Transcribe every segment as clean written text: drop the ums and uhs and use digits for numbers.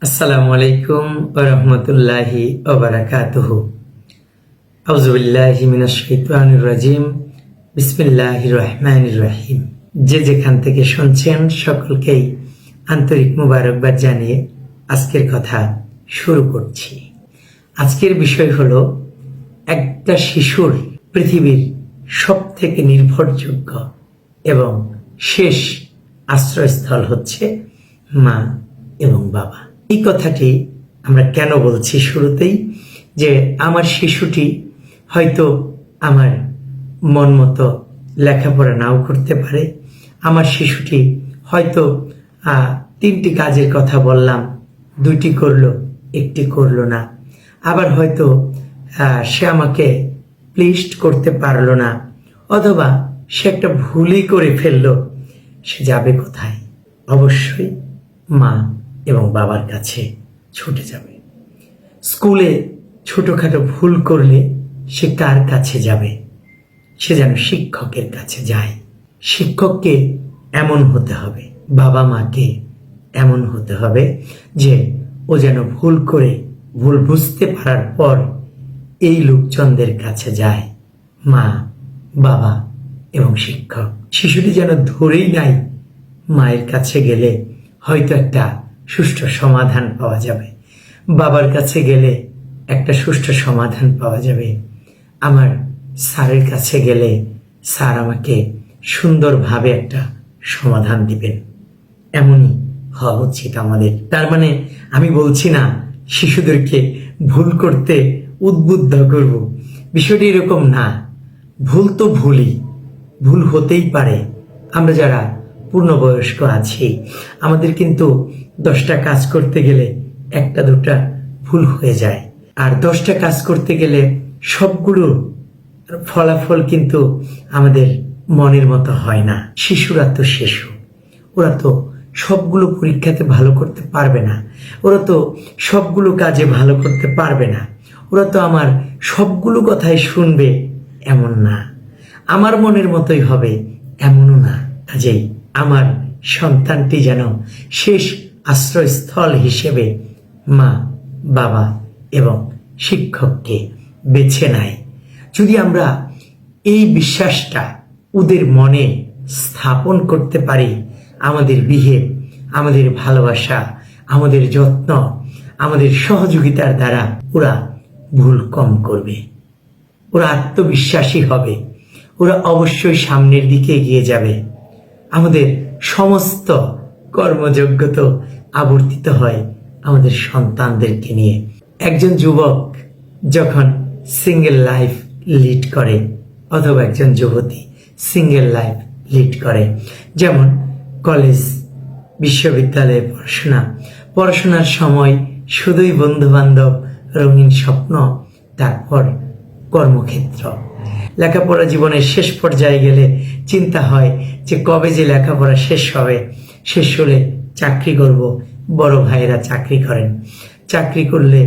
আসসালামু আলাইকুম ওয়া রাহমাতুল্লাহি ওয়া বারাকাতুহু। আউযু বিল্লাহি মিনাশ শাইতানির রাজিম। বিসমিল্লাহির রহমানির রহিম। যে যেখান থেকে শুনছেন সকলকেই আন্তরিক মুবারকবাদ জানিয়ে আজকের কথা শুরু করছি। আজকের বিষয় হলো একটা শিশুর পৃথিবীর সবথেকে নির্ভরযোগ্য এবং শেষ আশ্রয়স্থল হচ্ছে মা এবং বাবা। এই কথাটি আমরা কেন বলছি শুরুতেই, যে আমার শিশুটি হয়তো আমার মন মতো লেখাপড়া নাও করতে পারে। আমার শিশুটি হয়তো 3টি কাজের কথা বললাম, 2টি করলো, 1টি করলো না। আবার হয়তো সে আমাকে প্লিজড করতে পারলো না, অথবা সে একটা ভুলই করে ফেললো। সে যাবে কোথায়? অবশ্যই মা এবং বাবার কাছে ছুটে যাবে। স্কুলে ছোটখাটো ভুল করলে সে কার কাছে যাবে? সে যেন শিক্ষকের কাছে যায়। শিক্ষককে এমন হতে হবে, বাবা মাকে এমন হতে হবে যে ও যেন ভুল করে ভুল বুঝতে পারার পর এই লোকজনদের কাছে যায়, মা, বাবা এবং শিক্ষক। শিশুটি যেন ধরেই নাই মায়ের কাছে গেলে হয়তো একটা সুষ্ঠু সমাধান পাওয়া যাবে, বাবার কাছে গেলে একটা সুষ্ঠু সমাধান পাওয়া যাবে, আমার স্যারের কাছে গেলে স্যার আমাকে সুন্দরভাবে একটা সমাধান দিবেন। এমনই হওয়া উচিত আমাদের। তার মানে আমি বলছি না শিশুদেরকে ভুল করতে উদ্বুদ্ধ করব, বিষয়টি এরকম না। ভুল তো ভুল হতেই পারে। আমরা যারা পূর্ণবয়স্ক আছি, আমাদের কিন্তু 10টা কাজ করতে গেলে 1টা 2টা ভুল হয়ে যায়। আর 10টা কাজ করতে গেলে সবগুলো ফলাফল কিন্তু আমাদের মনের মতো হয় না। শিশুরা তো শিশু, ওরা তো সবগুলো পরীক্ষাতে ভালো করতে পারবে না, ওরা তো সবগুলো কাজে ভালো করতে পারবে না, ওরা তো আমার সবগুলো কথাই শুনবে এমন না, আমার মনের মতোই হবে এমনও না। কাজেই আমার সন্তানটি যেন শেষ আশ্রয়স্থল হিসেবে মা, বাবা এবং শিক্ষককে বেছে নেয়। যদি আমরা এই বিশ্বাসটা ওদের মনে স্থাপন করতে পারি, আমাদের বিহেভ, আমাদের ভালোবাসা, আমাদের যত্ন, আমাদের সহযোগিতার দ্বারা ওরা ভুল কম করবে, ওরা আত্মবিশ্বাসী হবে, ওরা অবশ্যই সামনের দিকে এগিয়ে যাবে। আমাদের সমস্ত কর্মযোগ্যতা আবর্তিত হয় আমাদের সন্তানদেরকে নিয়ে। একজন যুবক যখন সিঙ্গেল লাইফ লিড করে, অথবা একজন যুবতী সিঙ্গেল লাইফ লিড করে, যেমন কলেজ, বিশ্ববিদ্যালয়ে পড়াশোনার সময় শুধুই বন্ধু বান্ধব, রঙিন স্বপ্ন, তারপর কর্মক্ষেত্র। লেখাপড়া জীবনের শেষ পর্যায়ে গেলে চিন্তা হয় যে কবে যে লেখাপড়া শেষ হবে, শেষ হলে চাকরি করব। বড় ভাইয়েরা চাকরি করেন, চাকরি করলে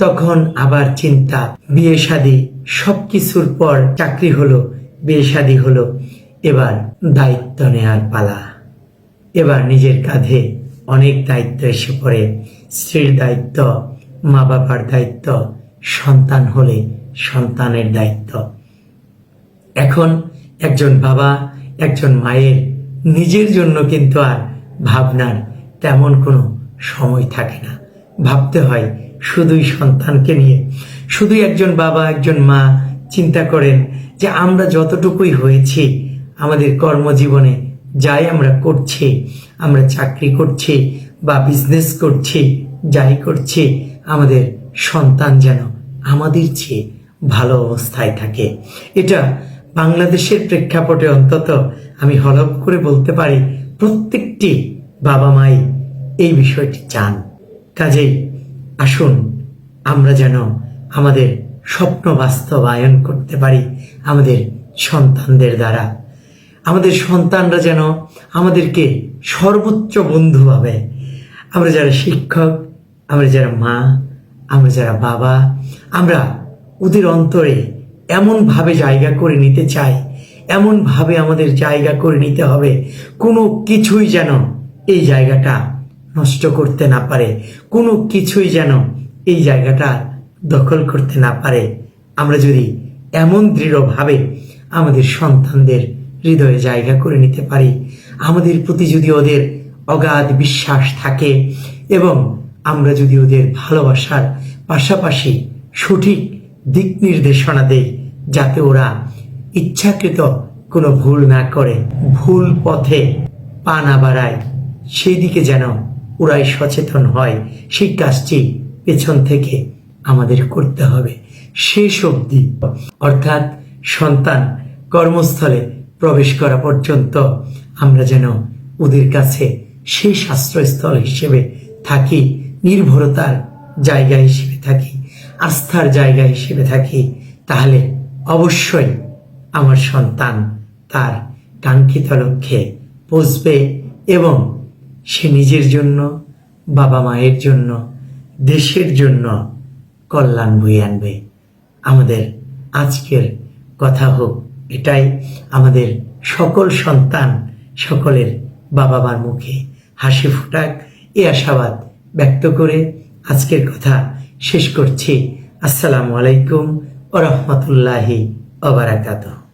তখন আবার চিন্তা, বিয়ে শাদী, সবকিছুর পর চাকরি হলো, বিয়ে শাদী হলো, এবার দায়িত্ব নেয়ার পালা। এবার নিজের কাঁধে অনেক দায়িত্ব এসে পড়ে, স্ত্রীর দায়িত্ব, মা বাবার দায়িত্ব, সন্তান হলে সন্তানের দায়িত্ব। এখন একজন বাবা, একজন মায়ের নিজের জন্য কিন্তু আর ভাবনার তেমন কোনো সময় থাকে না। ভাবতে হয় শুধুই সন্তানকে নিয়ে। শুধুই একজন বাবা, একজন মা চিন্তা করেন যে আমরা যতটুকুই হয়েছি আমাদের কর্মজীবনে, যাই আমরা করছি, আমরা চাকরি করছি বা বিজনেস করছি, যাই করছি, আমাদের সন্তান যেন আমাদের চেয়ে ভালো অবস্থায় থাকে। এটা বাংলাদেশের প্রেক্ষাপটে অন্তত আমি হলফ করে বলতে পারি প্রত্যেকটি বাবা মাই এই বিষয়টি চান। কাজেই আসুন আমরা যেন আমাদের স্বপ্ন বাস্তবায়ন করতে পারি আমাদের সন্তানদের দ্বারা। আমাদের সন্তানরা যেন আমাদেরকে সর্বোচ্চ বন্ধু ভাবে। আমরা যারা শিক্ষক, আমরা যারা মা, আমরা যারা বাবা, আমরা ওদের অন্তরে এমনভাবে জায়গা করে নিতে চাই, এমনভাবে আমাদের জায়গা করে নিতে হবে, কোনো কিছুই যেন এই জায়গাটা নষ্ট করতে না পারে, কোনো কিছুই যেন এই জায়গাটা দখল করতে না পারে। আমরা যদি এমন দৃঢ়ভাবে আমাদের সন্তানদের হৃদয়ে জায়গা করে নিতে পারি, আমাদের প্রতি যদি ওদের অগাধ বিশ্বাস থাকে এবং আমরা যদি ওদের ভালোবাসার পাশাপাশি সঠিক দিক নির্দেশনা দেই, যাতে ওরা ইচ্ছাকৃত কোনো ভুল না করে, ভুল পথে পা না বাড়ায়, সেই দিকে যেন ওরাই সচেতন হয়, সেই কাজটি পেছন থেকে আমাদের করতে হবে শেষ অবধি। অর্থাৎ সন্তান কর্মস্থলে প্রবেশ করা পর্যন্ত আমরা যেন ওদের কাছে সেই আশ্রয়স্থল হিসেবে থাকি, নির্ভরতার জায়গা হিসেবে থাকি, আস্থার জায়গা হিসেবে থাকি। তাহলে অবশ্যই আমার সন্তান তার কাঙ্ক্ষিত লক্ষ্যে পৌঁছবে এবং সে নিজের জন্য, বাবা মায়ের জন্য, দেশের জন্য কল্যাণ বয়ে আনবে। আমাদের আজকের কথা হোক এটাই, আমাদের সকল সন্তান সকলের বাবা মার মুখে হাসি ফোটাক, এই আশাবাদ ব্যক্ত করে আজকের কথা শেষ করছি। আসসালামু আলাইকুম ওয়া রাহমাতুল্লাহি ওয়া বারাকাতুহু।